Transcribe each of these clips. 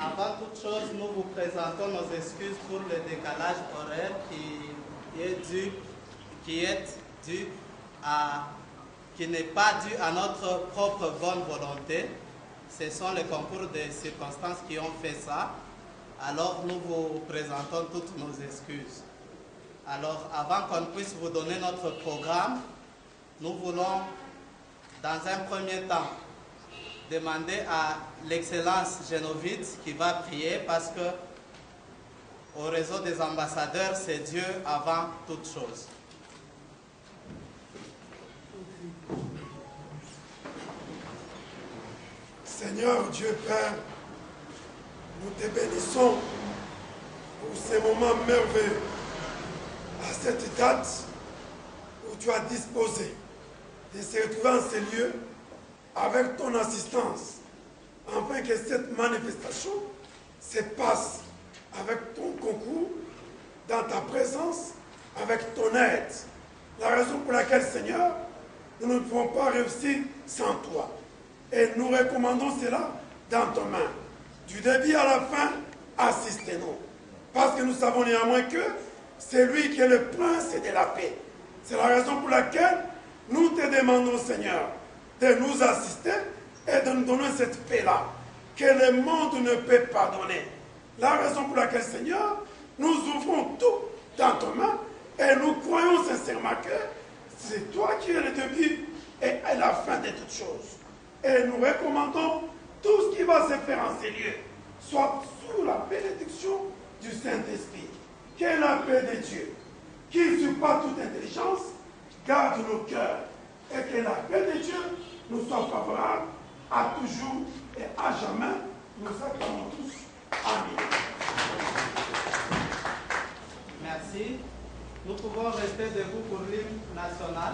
Avant toute chose, nous vous présentons nos excuses pour le décalage horaire qui n'est pas dû à notre propre bonne volonté. Ce sont les concours de circonstances qui ont fait ça. Alors nous vous présentons toutes nos excuses. Alors avant qu'on puisse vous donner notre programme, nous voulons dans un premier temps demander à l'excellence Génovite qui va prier parce que au réseau des ambassadeurs, c'est Dieu avant toute chose. Seigneur Dieu Père, nous te bénissons pour ces moments merveilleux, à cette date où tu as disposé de se retrouver en ces lieux avec ton assistance, afin que cette manifestation se passe avec ton concours, dans ta présence, avec ton aide. La raison pour laquelle, Seigneur, nous ne pouvons pas réussir sans toi. Et nous recommandons cela dans ton main. Du début à la fin, assistez-nous. Parce que nous savons néanmoins que c'est lui qui est le prince de la paix. C'est la raison pour laquelle nous te demandons, Seigneur, de nous assister et de nous donner cette paix-là que le monde ne peut pas donner. La raison pour laquelle, Seigneur, nous ouvrons tout dans ton main et nous croyons sincèrement que c'est toi qui es le début et la fin de toutes choses. Et nous recommandons tout ce qui va se faire en ces lieux, soit sous la bénédiction du Saint-Esprit. Que la paix de Dieu, qui surpasse toute intelligence, garde nos cœurs et que la paix de Dieu nous soit favorable à toujours et à jamais. Nous acclamons tous. Amen. Merci. Nous pouvons rester debout pour l'hymne national.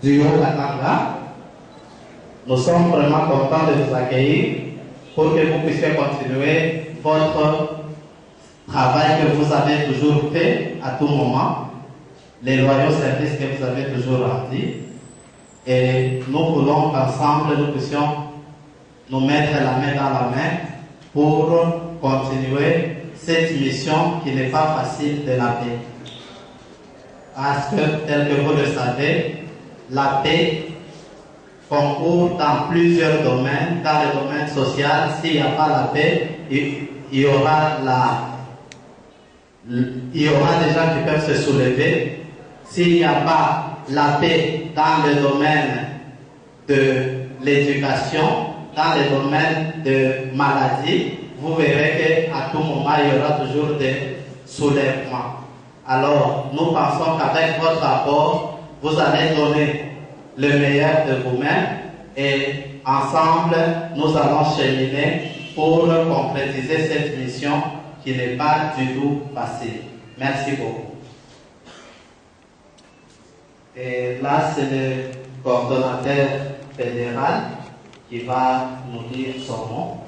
du Haut-Katanga. Nous sommes vraiment contents de vous accueillir pour que vous puissiez continuer votre travail que vous avez toujours fait à tout moment, les loyaux services que vous avez toujours rendus. Et nous voulons qu'ensemble nous puissions nous mettre la main dans la main pour continuer cette mission qui n'est pas facile de la paix. Parce que, tel que vous le savez, la paix concourt dans plusieurs domaines. Dans le domaine social, s'il n'y a pas la paix, il y aura des gens qui peuvent se soulever. S'il n'y a pas la paix dans le domaine de l'éducation, dans le domaine de maladie, vous verrez qu'à tout moment, il y aura toujours des soulèvements. Alors, nous pensons qu'avec votre apport, vous allez donner le meilleur de vous-même et ensemble, nous allons cheminer pour concrétiser cette mission qui n'est pas du tout facile. Merci beaucoup. Et là, c'est le coordonnateur fédéral qui va nous dire son nom.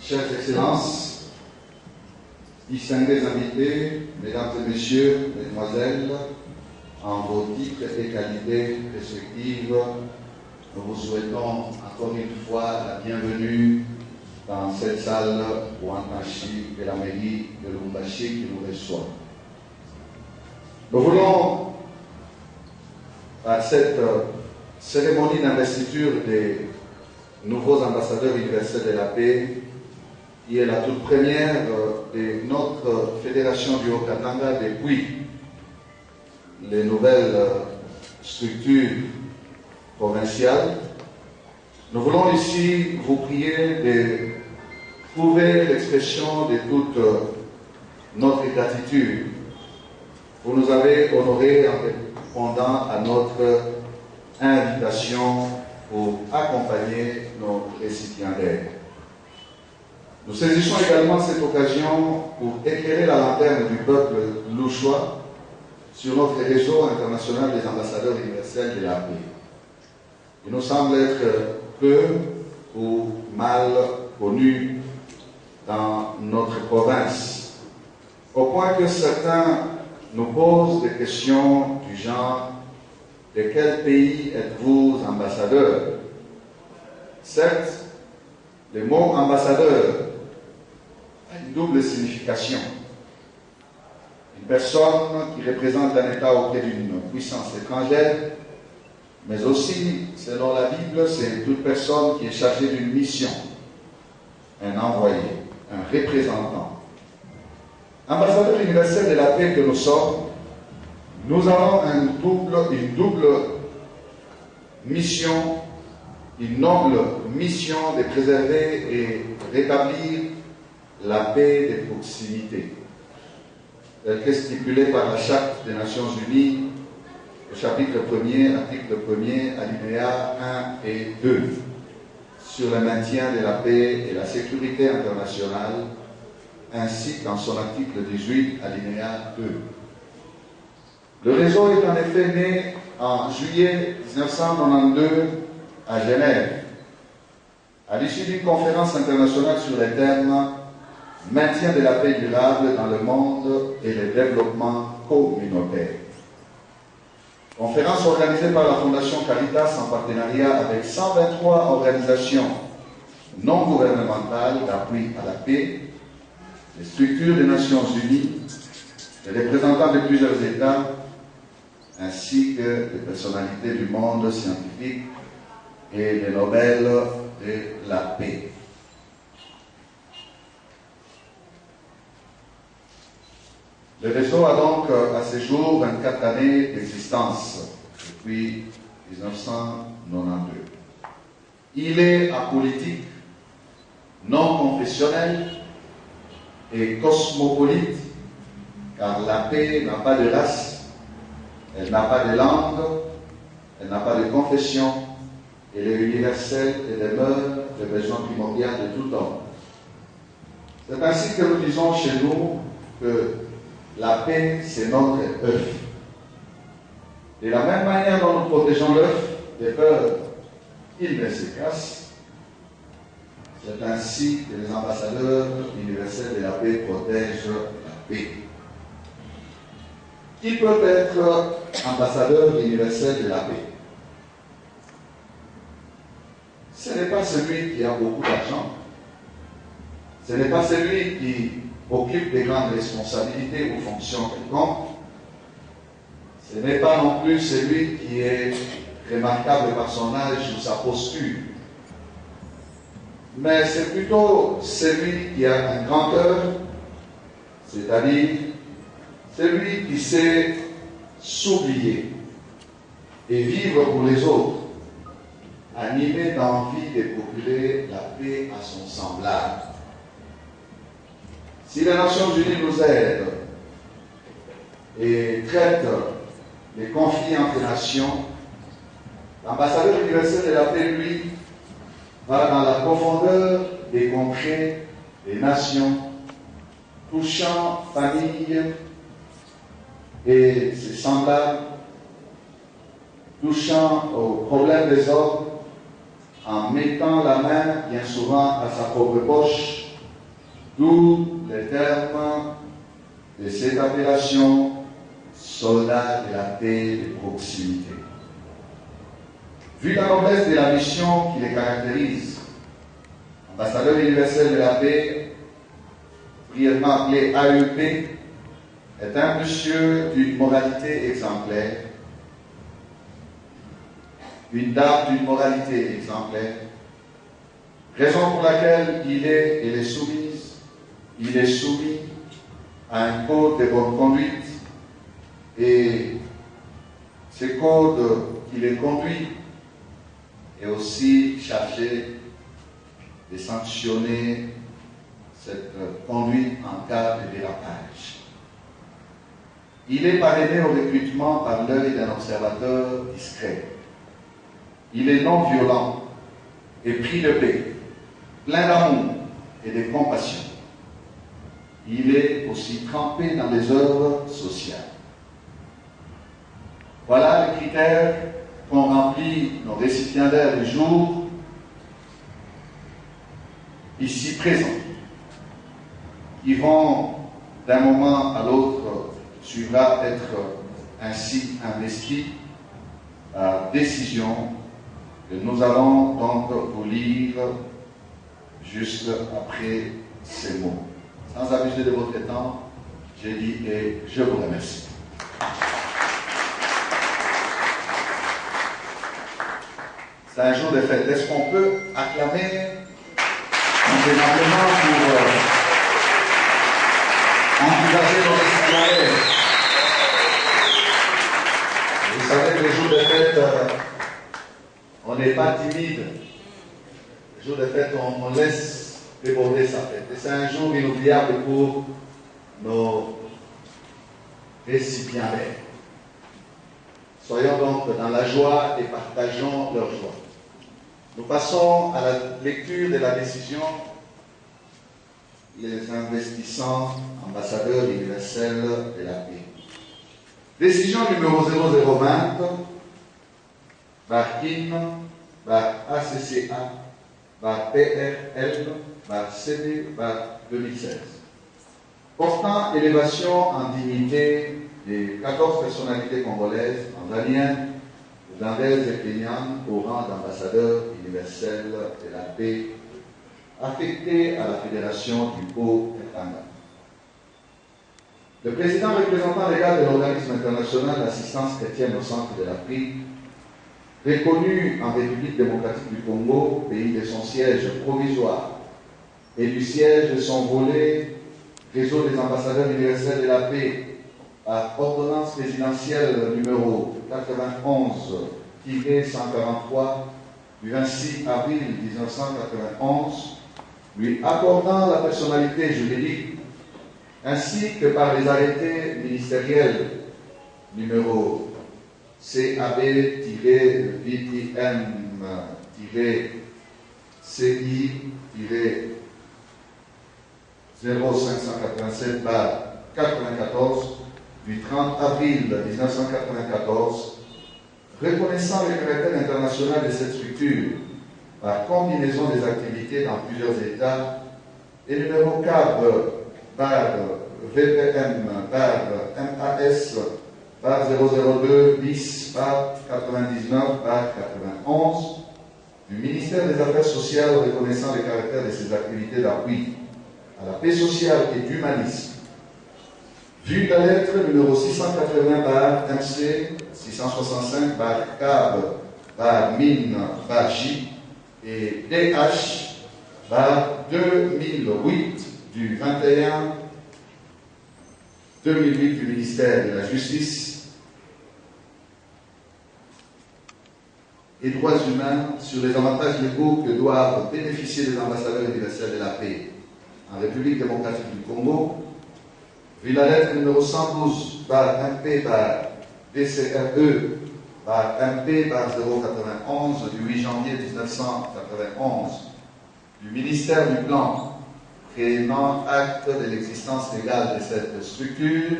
Chères Excellences, distingués invités, Mesdames et Messieurs, Mesdemoiselles, en vos titres et qualités respectives, nous vous souhaitons encore une fois la bienvenue dans cette salle Ouantachi de la mairie de Lubumbashi qui nous reçoit. Nous voulons, à cette cérémonie d'investiture des nouveaux ambassadeurs universels de la paix, qui est la toute première de notre fédération du Haut-Katanga depuis les nouvelles structures provinciales, nous voulons ici vous prier de trouver l'expression de toute notre gratitude. Vous nous avez honorés en répondant à notre invitation pour accompagner nos récipiendaires. Nous saisissons également cette occasion pour éclairer la lanterne du peuple louchois sur notre réseau international des ambassadeurs universels de la paix. Il nous semble être peu ou mal connu dans notre province, au point que certains nous posent des questions du genre: de quel pays êtes-vous ambassadeur? Certes, le mot ambassadeur a une double signification. Une personne qui représente un État auprès d'une puissance étrangère, mais aussi, selon la Bible, c'est toute personne qui est chargée d'une mission, un envoyé, un représentant. Ambassadeur universel de la paix que nous sommes, nous avons une double mission, une noble mission de préserver et rétablir la paix de proximité, telle que stipulée par la Charte des Nations Unies, au chapitre 1er, article 1er, alinéa 1 et 2, sur le maintien de la paix et la sécurité internationale, ainsi qu'en son article 18, alinéa 2. Le réseau est en effet né en juillet 1992 à Genève, à l'issue d'une conférence internationale sur le thème « Maintien de la paix durable dans le monde et le développement communautaire ». Conférence organisée par la Fondation Caritas en partenariat avec 123 organisations non gouvernementales d'appui à la paix, les structures des Nations Unies, les représentants de plusieurs États, ainsi que des personnalités du monde scientifique et des Nobel de la paix. Le réseau a donc à ce jour 24 années d'existence, depuis 1992. Il est apolitique, non confessionnel et cosmopolite, car la paix n'a pas de race, elle n'a pas de langue, elle n'a pas de confession, elle est universelle et demeure le besoin primordial de tout homme. C'est ainsi que nous disons chez nous que la paix, c'est notre œuf. De la même manière dont nous protégeons l'œuf des peurs qu'il ne se casse, c'est ainsi que les ambassadeurs universels de la paix protègent la paix. Qui peut être ambassadeur universel de la paix? Ce n'est pas celui qui a beaucoup d'argent, ce n'est pas celui qui occupe des grandes responsabilités ou fonctions quelconques, ce n'est pas non plus celui qui est remarquable par son âge ou sa posture, mais c'est plutôt celui qui a un grand cœur, c'est-à-dire celui qui sait s'oublier et vivre pour les autres, animé d'envie de procurer la paix à son semblable. Si les Nations Unies nous aident et traitent les conflits entre nations, l'ambassadeur universel de la paix, lui, va dans la profondeur des contrées, des nations, touchant familles et ses semblables, touchant aux problèmes des hommes, en mettant la main bien souvent à sa propre poche, d'où les termes de cette appellation soldat de la paix de proximité. Vu la noblesse de la mission qui les caractérise, ambassadeur universel de la paix, brièvement appelé AEP, est un monsieur d'une moralité exemplaire, une dame d'une moralité exemplaire, raison pour laquelle il est soumis à un code de bonne conduite, et ce code qui les conduit est aussi chargé de sanctionner cette conduite en cas de dérapage. Il est parrainé au recrutement par l'œil d'un observateur discret. Il est non violent et pris de paix, plein d'amour et de compassion. Il est aussi trempé dans les œuvres sociales. Voilà les critères qu'ont rempli nos récipiendaires du jour, ici présents, qui vont d'un moment à l'autre suivra être ainsi investis à décision que nous allons donc vous lire juste après ces mots. Sans abuser de votre temps, j'ai dit et je vous remercie. C'est un jour de fête. Est-ce qu'on peut acclamer convenablement pour encourager nos récipiendaires? Vous savez que les jours de fête, on n'est pas timide. Les jours de fête, on laisse déborder sa fête. Et c'est un jour inoubliable pour nos récipiendaires. Soyons donc dans la joie et partageons leur joie. Nous passons à la lecture de la décision les investissants ambassadeurs universels de la paix. Décision numéro 0020 par KIM, par ACCA, par PRL, par CD, par 2016. Portant élévation en dignité des 14 personnalités congolaises, tanzaniennes, ougandaises et kenyanes au rang d'ambassadeurs universels de la paix, affectés à la Fédération du Haut-Katanga. Le président représentant légal de l'organisme international d'assistance chrétienne au centre de l'Afrique, reconnu en République démocratique du Congo, pays de son siège provisoire et du siège de son volet réseau des ambassadeurs universels de la paix, par ordonnance présidentielle numéro 91-143 du 26 avril 1991, lui accordant la personnalité juridique, ainsi que par les arrêtés ministériels numéro CAB-VTM-CI-0587 94 du 30 avril 1994, reconnaissant le caractère international de cette structure par combinaison des activités dans plusieurs États, et numéro 4 VPM MAS 002 bis 99 91 du ministère des Affaires sociales reconnaissant le caractère de ces activités d'appui à la paix sociale et d'humanisme. Vu la lettre numéro 680 MC 665 CAB MIN J et DH 2008 du 21 2008 du ministère de la Justice et droits humains sur les avantages légaux que doivent bénéficier les ambassadeurs universels de la paix en République démocratique du Congo, vu la lettre numéro 112 MP DCRE MP 091 du 8 janvier 1991 du ministère du Plan créant acte de l'existence légale de cette structure,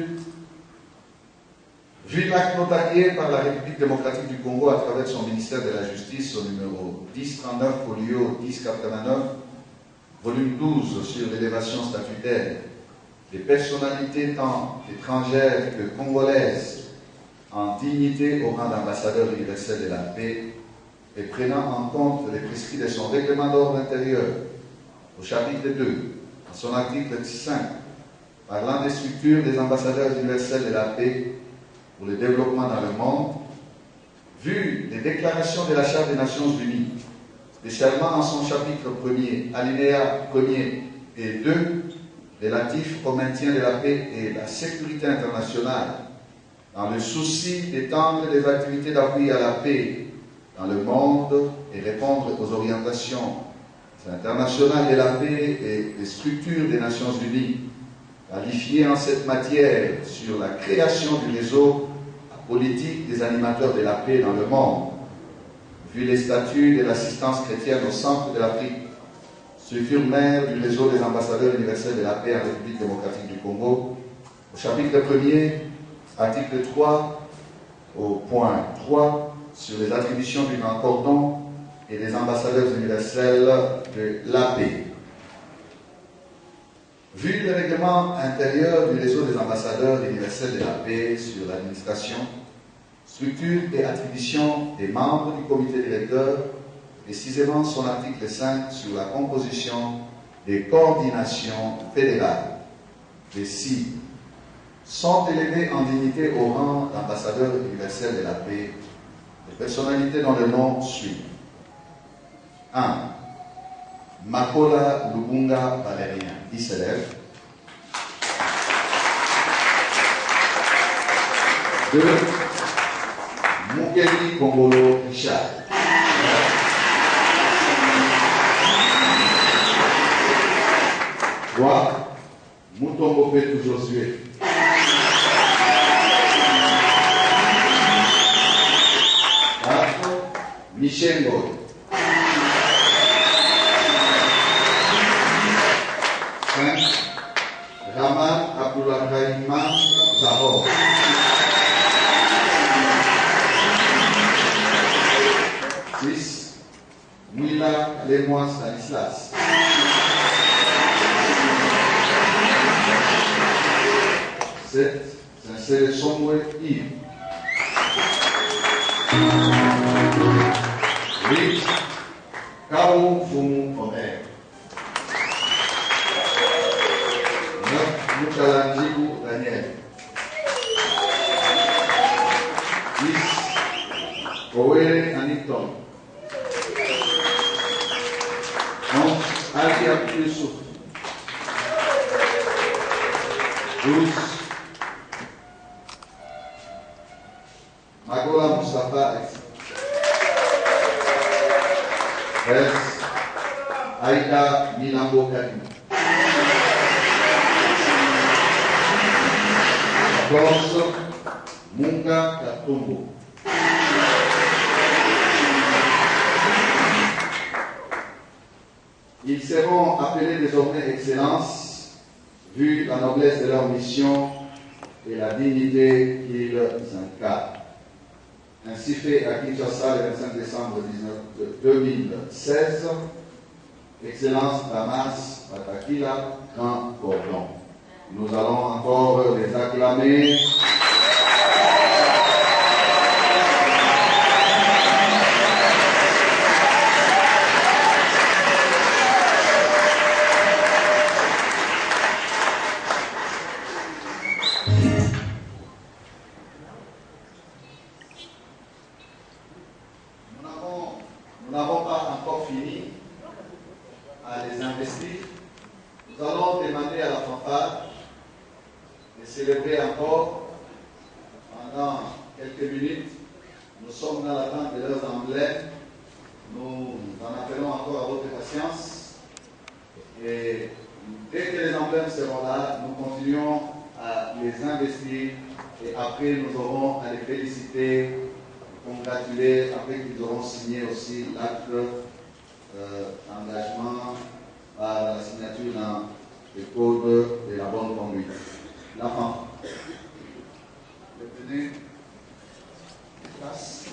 vu l'acte notarié par la République démocratique du Congo à travers son ministère de la Justice au numéro 1039 folio 1089 volume 12 sur l'élévation statutaire des personnalités tant étrangères que congolaises en dignité au rang d'ambassadeur universel de la paix et prenant en compte les prescrits de son règlement d'ordre intérieur au chapitre 2, en son article 5, parlant des structures des ambassadeurs universels de la paix pour le développement dans le monde, vu les déclarations de la Charte des Nations Unies, spécialement en son chapitre 1er, alinéa 1er et 2, relatif au maintien de la paix et la sécurité internationale, dans le souci d'étendre les activités d'appui à la paix dans le monde et répondre aux orientations internationales de la paix et des structures des Nations Unies, qualifiées en cette matière sur la création du réseau politique des animateurs de la paix dans le monde, vu les statuts de l'assistance chrétienne au centre de l'Afrique, structure mère du réseau des ambassadeurs universels de la paix en République démocratique du Congo, au chapitre 1er, article 3, au point 3, sur les attributions du Grand Cordon et des ambassadeurs universels de la paix. Vu le règlement intérieur du réseau des ambassadeurs universels de la paix sur l'administration, structure et attribution des membres du comité directeur, précisément son article 5 sur la composition des coordinations fédérales, les CI, sont élevés en dignité au rang d'ambassadeur universel de la paix, les personnalités dont le nom suit. 1. Makola Lubunga Valérien, il s'élève. 2. Mukeli Kongolo Richard. 3. Mutombo Petu Josué. 4. Michel Ngoy. 5. Raman Abdourahmane Zahor. 6. Mouila Lemois Stanislas. 7. Sincere Somwe Yves. 8. Kao Fumu Omer. 9. Muchalanjibu Daniel. 10. Kowere Aniton. 11. Ali Abdou Yusuf. 12. Magola Mustafa. 13. Aïda Milambo Karim. 14. Munga Katumbo. 'Ils seront appelés désormais Excellence vu la noblesse de leur mission et la dignité qu'ils incarnent. Ainsi fait à Kinshasa le 25 décembre 2016, Excellence Damas Batakila, Grand Cordon. Nous allons encore les acclamer. Nous n'avons pas encore fini à les investir. Nous allons demander à la fanfare de célébrer encore pendant quelques minutes. Nous sommes dans l'attente de leurs emblèmes. Nous en appelons encore à votre patience. Et dès que les emblèmes seront là, nous continuons à les investir. Et après, nous aurons à les féliciter, congratuler, après qu'ils auront signé aussi l'acte d'engagement par la signature dans le code de la bonne conduite. L'enfant. Venez. Place.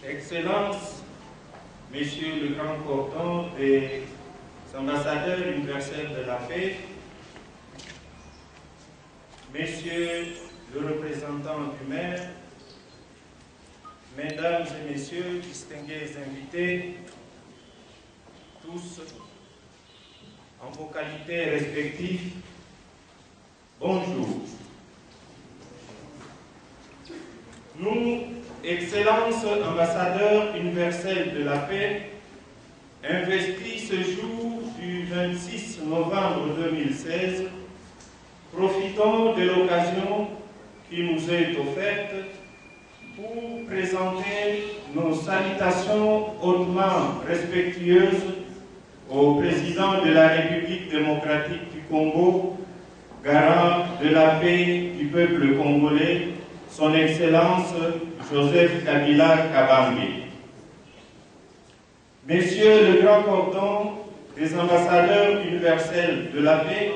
Excellences, Messieurs le Grand Cordon et ambassadeurs universels de la paix, Messieurs le représentant du maire, Mesdames et Messieurs, distingués invités, tous en vos qualités respectives, bonjour. Nous, Excellences ambassadeurs universels de la paix, investis ce jour du 26 novembre 2016, profitons de l'occasion qui nous est offerte pour présenter nos salutations hautement respectueuses au président de la République démocratique du Congo, garant de la paix du peuple congolais, Son Excellence Joseph Kabila Kabange. Messieurs le Grand Cordon des ambassadeurs universels de la paix,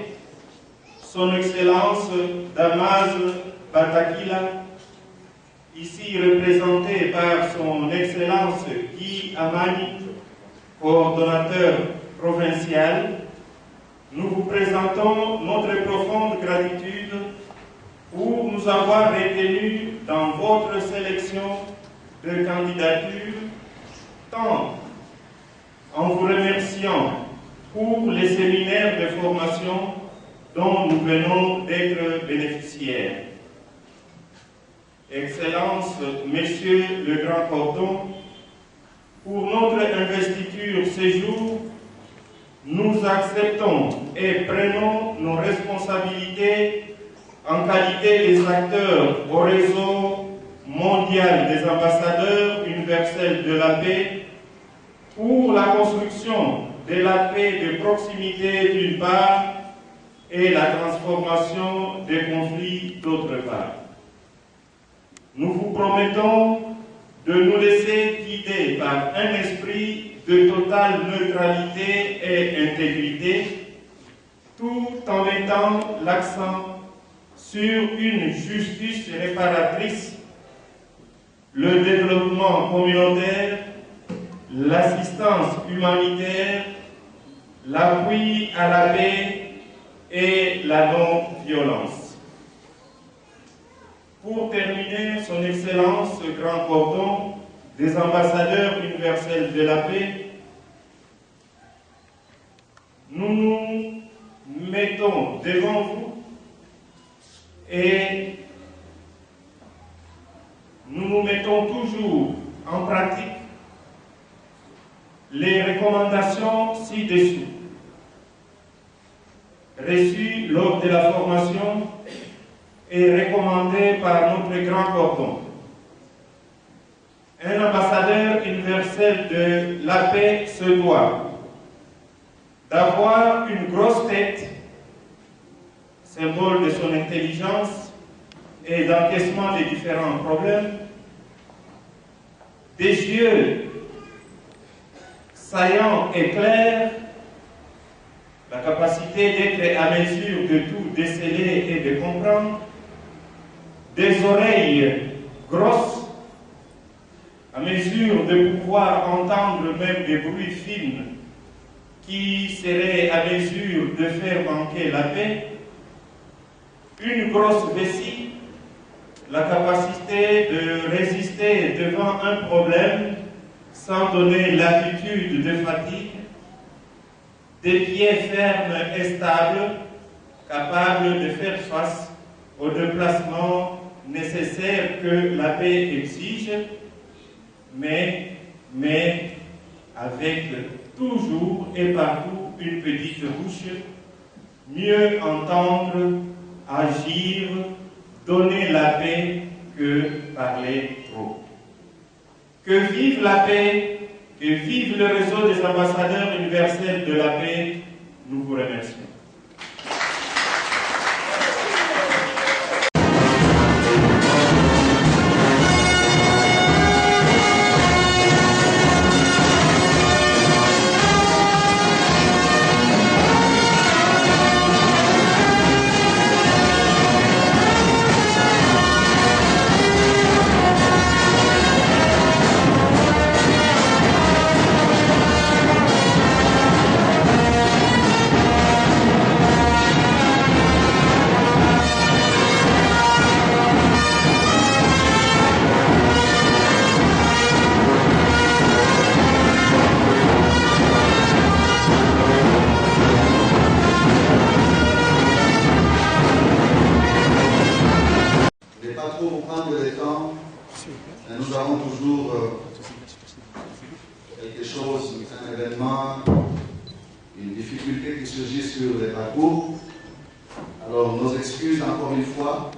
Son Excellence Damas Batakila, ici représenté par Son Excellence Guy Amani, coordonnateur provincial, nous vous présentons notre profonde gratitude pour nous nous avoir retenus dans votre sélection de candidature, tant en vous remerciant pour les séminaires de formation dont nous venons d'être bénéficiaires. Excellence, Messieurs le Grand Cordon, pour notre investiture ce jour, nous acceptons et prenons nos responsabilités en qualité des acteurs au réseau mondial des ambassadeurs universels de la paix pour la construction de la paix de proximité d'une part et la transformation des conflits d'autre part. Nous vous promettons de nous laisser guider par un esprit de totale neutralité et intégrité, tout en mettant l'accent sur une justice réparatrice, le développement communautaire, l'assistance humanitaire, l'appui à la paix et la non-violence. Pour terminer, Son Excellence, Grand Cordon des ambassadeurs universels de la paix, nous nous mettons devant vous et nous nous mettons toujours en pratique les recommandations ci-dessous, reçues lors de la formation et recommandées par notre Grand Cordon. Un ambassadeur universel de la paix se doit d'avoir une grosse tête, symbole de son intelligence et d'encaissement des différents problèmes, des yeux saillants et clairs, la capacité d'être à mesure de tout déceler et de comprendre, des oreilles grosses, à mesure de pouvoir entendre même des bruits fines qui seraient à mesure de faire manquer la paix, une grosse vessie, la capacité de résister devant un problème sans donner l'attitude de fatigue, des pieds fermes et stables, capables de faire face aux déplacements nécessaires que la paix exige, mais avec toujours et partout une petite bouche, mieux entendre, agir, donner la paix que parler trop. Que vive la paix, que vive le réseau des ambassadeurs universels de la paix, nous vous remercions. Nous avons toujours quelque chose, un événement, une difficulté qui surgit sur les parcours. Alors, nos excuses encore une fois.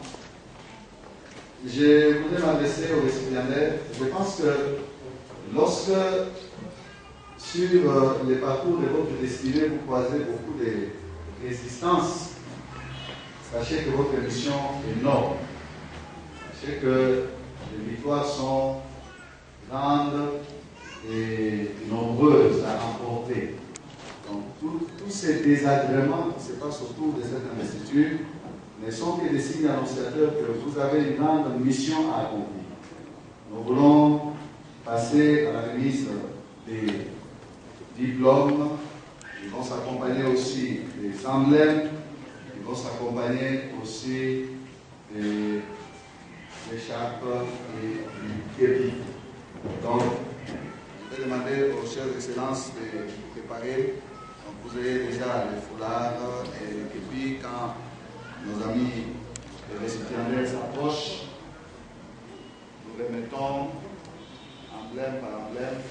Je voudrais m'adresser aux récipiendaires. Je pense que lorsque, sur les parcours de votre destinée, vous croisez beaucoup de résistance, sachez que votre mission est noble. Sachez que les victoires sont grandes et nombreuses à remporter. Donc, tous ces désagréments qui se passent autour de cette investiture ne sont que des signes annonciateurs que vous avez une grande mission à accomplir. Nous voulons passer à la remise des diplômes. Ils vont s'accompagner aussi des emblèmes. Ils vont s'accompagner aussi des écharpes et du képi. Donc, je vais demander aux chères excellences de préparer. Donc, vous avez déjà les foulards et le képi. Quand nos amis les récipiendaires s'approchent, nous les mettons emblème par emblème.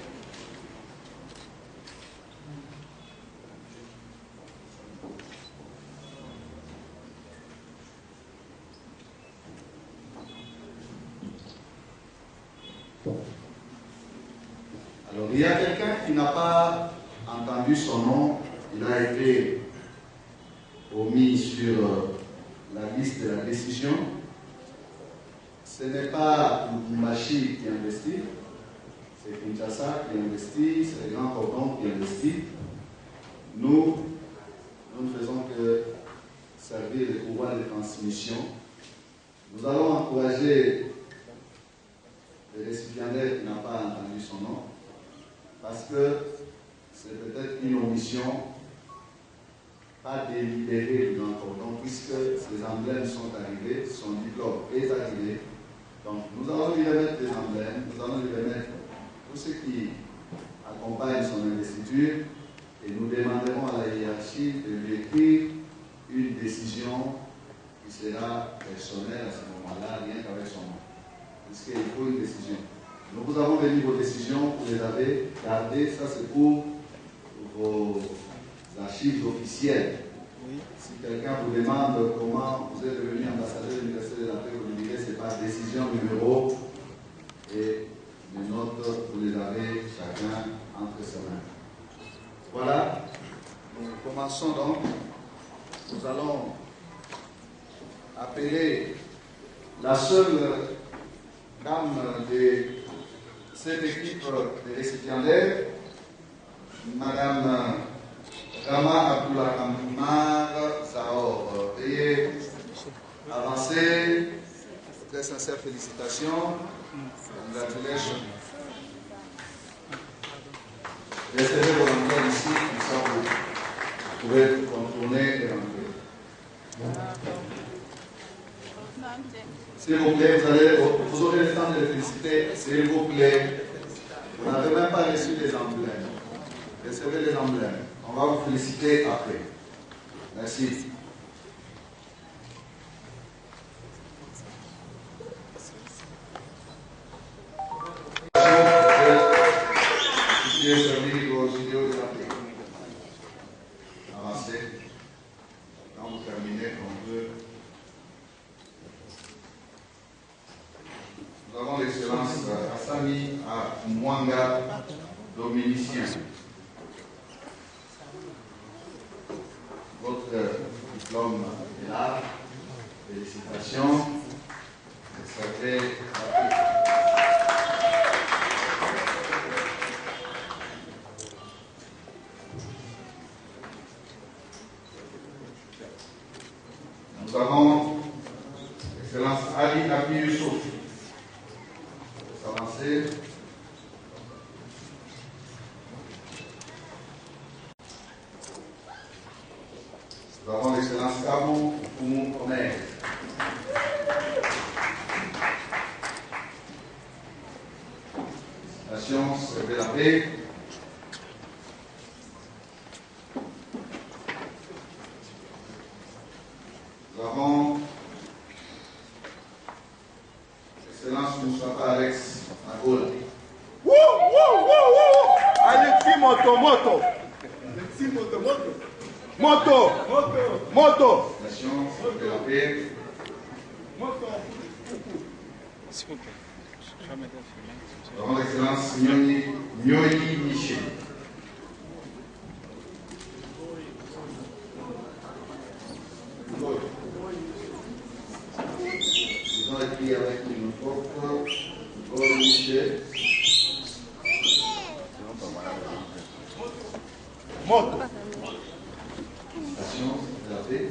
Alors, il y a quelqu'un qui n'a pas entendu son nom, il a été omis sur la liste de la décision. Ce n'est pas Lubumbashi qui investit, c'est Kinshasa qui investit, c'est les grands cordons qui investissent. Nous ne faisons que servir le pouvoir de transmission. Nous allons encourager le récipiendaire qui n'a pas entendu son nom, parce que c'est peut-être une omission pas délibérée du grand cordon, puisque ces emblèmes sont arrivés, son diplôme est arrivé. Donc nous allons lui remettre des emblèmes, nous allons lui remettre tout ce qui accompagne son investiture, et nous demanderons à la hiérarchie de lui écrire une décision qui sera personnelle à ce moment-là, rien qu'avec son nom. Puisqu'il faut une décision. Donc vous avons remis vos décisions, vous les avez gardées, ça c'est pour vos archives officielles. Oui. Si quelqu'un vous demande comment vous êtes devenu ambassadeur de l'Université de la Paix, vous lui direz c'est par décision numéro, et les notes, vous les avez chacun entre ses mains. Voilà, nous commençons donc. Nous allons appeler la seule dame de cette équipe de récipiendaires, Madame Rama Abdullah Ammar Zahor. Veuillez avancer. Très sincères félicitations. Congratulations. Laissez-les volontaires ici, comme ça vous pouvez contourner et rentrer. S'il vous plaît, vous aurez le temps de les féliciter. S'il vous plaît, vous n'avez même pas reçu les emblèmes. Recevez les emblèmes. On va vous féliciter après. Merci. Avancez. Quand vous terminez, on peut. Nous avons l'excellence Assami à Mwanga, dominicien. Votre diplôme est là. Félicitations. Sacré. Nous avons l'excellence Ali Abi Youssouf. Avancer. Nous avons l'excellence Kabou Koumou Omer. Nation, servez la paix. Nous avons l'excellence Moustapha Alex Nagola. Alexis Moto. Alexis Moto. Nation, servez la paix. S'il vous plaît. Nous avons l'excellence Nyoyi Miché. Ils ont écrit avec une faute. Miché. Moto. Nation, de la paix.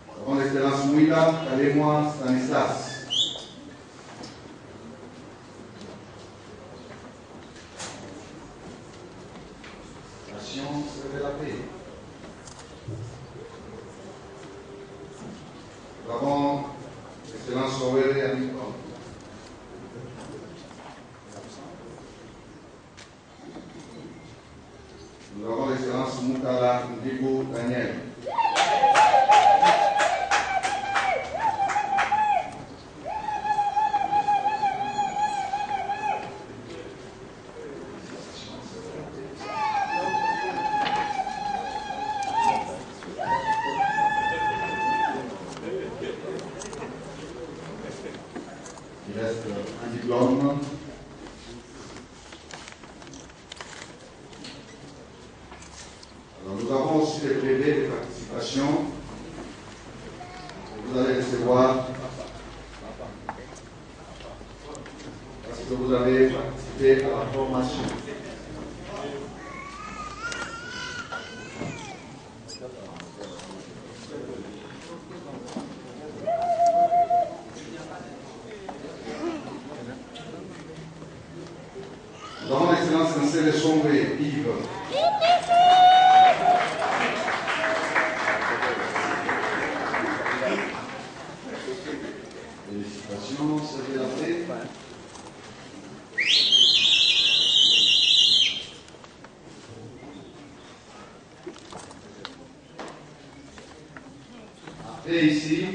Nous avons l'excellence Mouila Kalemwa Stanislas. Excellence Moukala Ndigo Daniel. Il reste un diplôme. Alors, nous avons aussi des brevets de participation que vous allez recevoir parce que vous avez participé à la formation. Nous avons l'excellence Cancel Sombre Yves. Félicitations, c'est la paix. Après ici,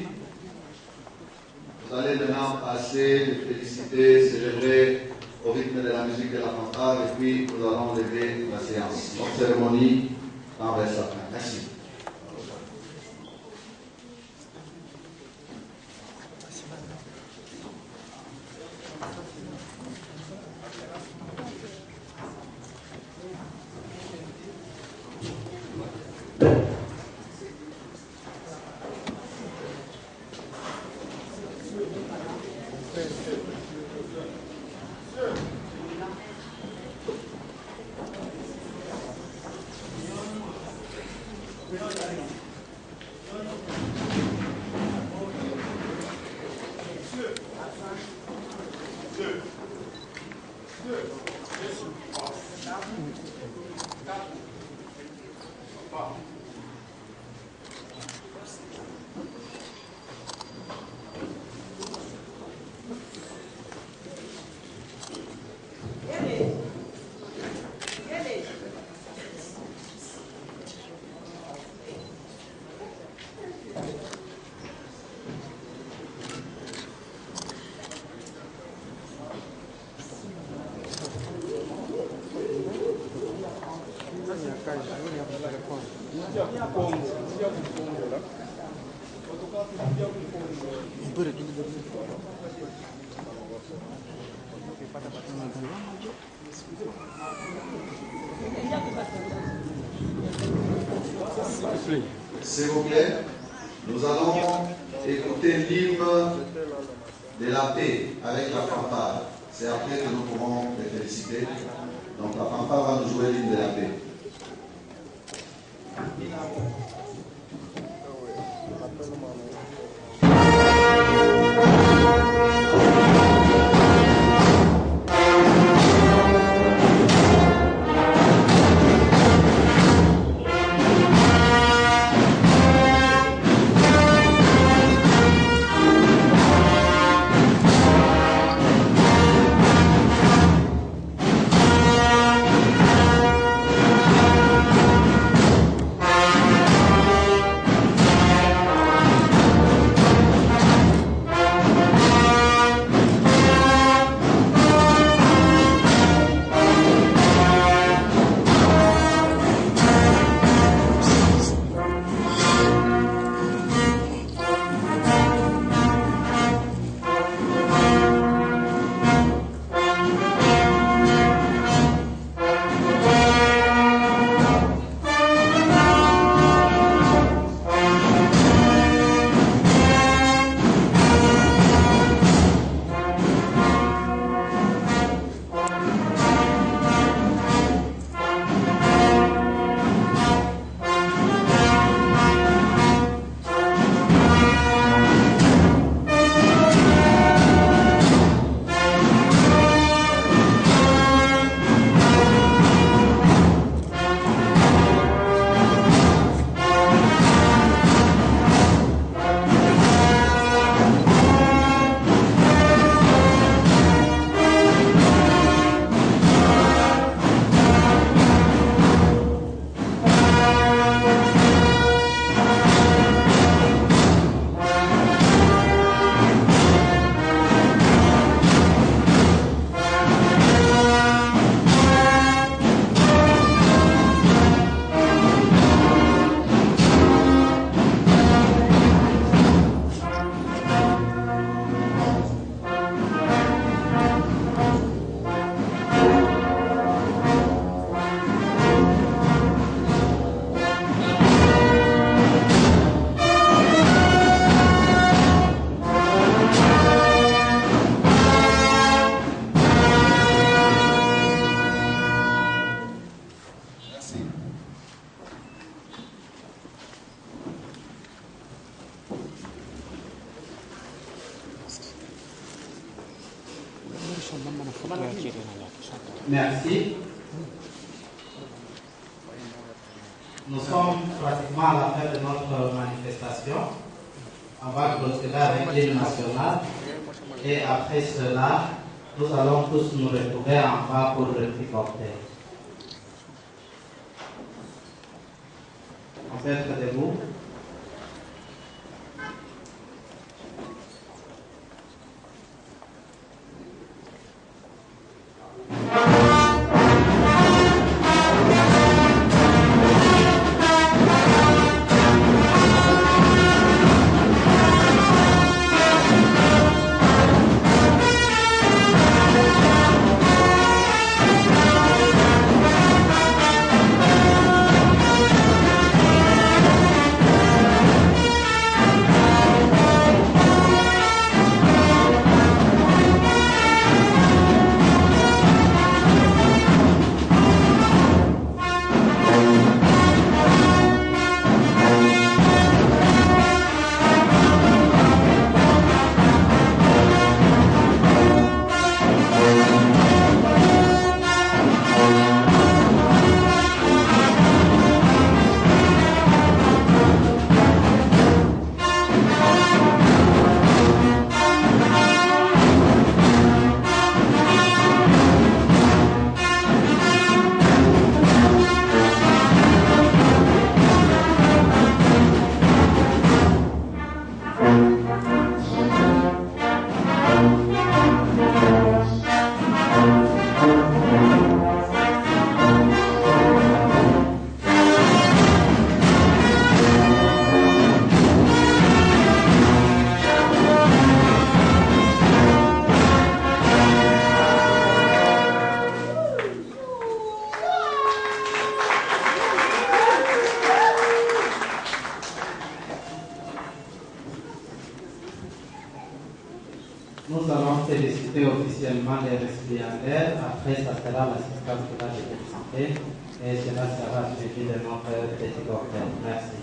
vous allez maintenant passer, de féliciter, célébrer au rythme de la musique de la fanfare et puis nous allons lever la séance. Notre cérémonie en vers sa fin. Merci. S'il vous plaît, nous allons écouter l'hymne de la paix avec la fanfare. C'est après que nous pourrons les féliciter. Donc la fanfare va nous jouer l'hymne de la paix. Merci. Nous sommes pratiquement à la fin de notre manifestation. On va clôturer avec l'hymne national. Et après cela, nous allons tous nous retrouver en bas pour le petit cortège. On peut être debout. Nous allons féliciter officiellement les récipiendaires. Après, ça sera l'assistance de la santé et cela sera suivi de notre petit cortège. Merci.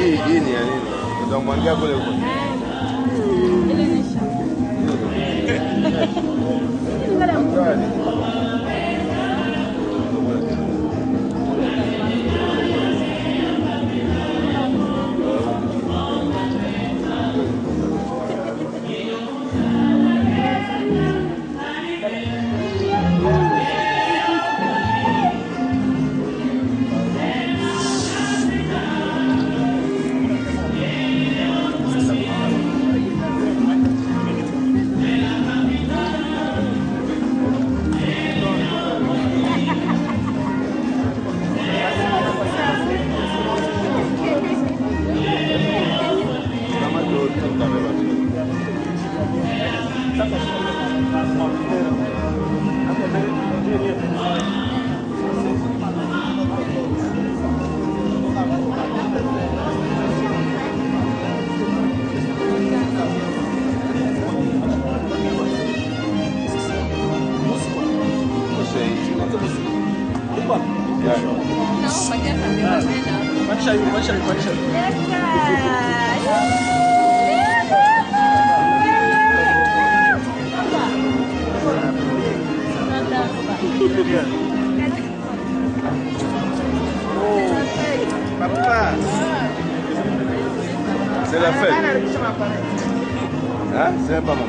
Hii ni ya nini? Utamwangia kule huko. Papa, c'est la fête. Hein? C'est pas maman.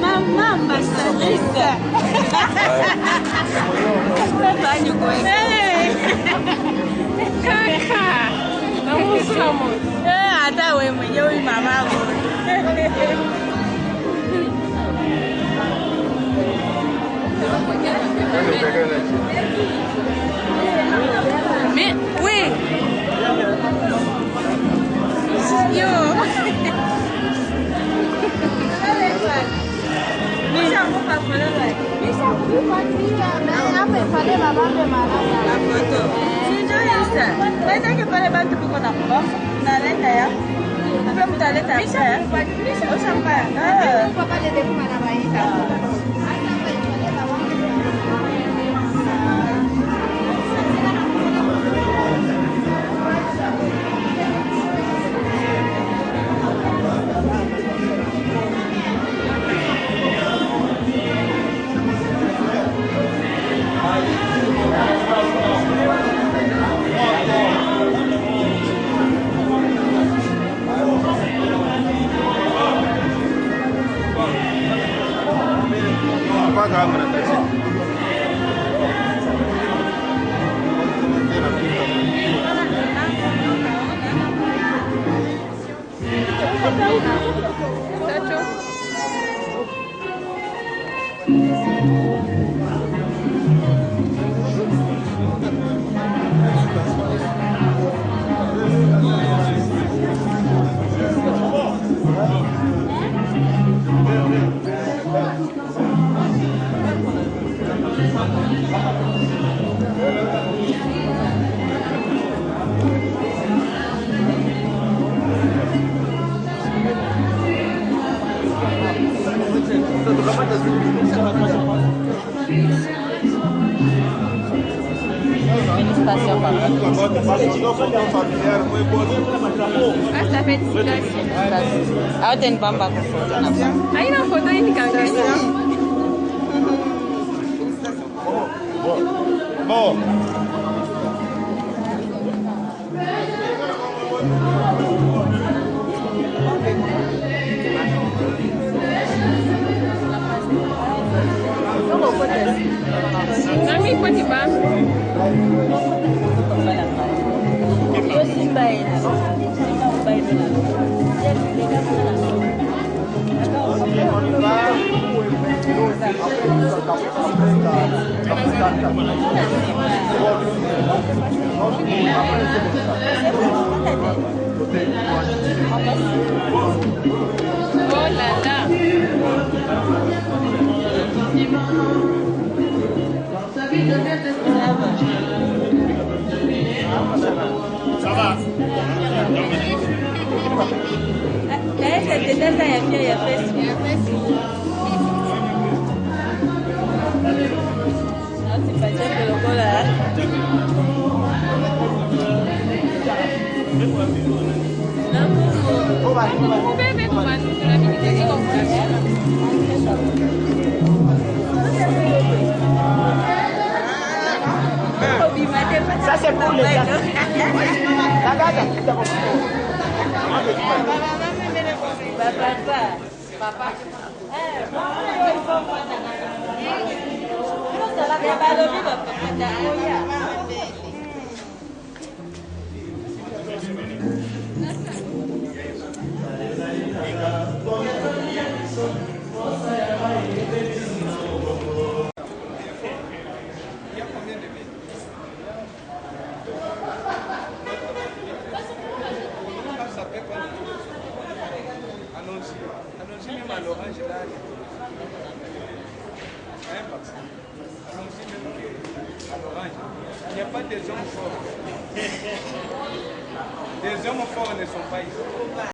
Mamma massagista. Bagno con hata wewe mwenyewe mama mais oui yo Hasta felicitations. Au ten bamba kwa foto na bamba. Haina foto hii nikaangalia. Bon. Nami kwa tiba. Oh là là. Ça va. Ça c'est pour les gars. Allons-y même à l'orange là. Allons-y même à l'orange. Il n'y a pas des hommes forts. Des hommes forts ne sont pas ici.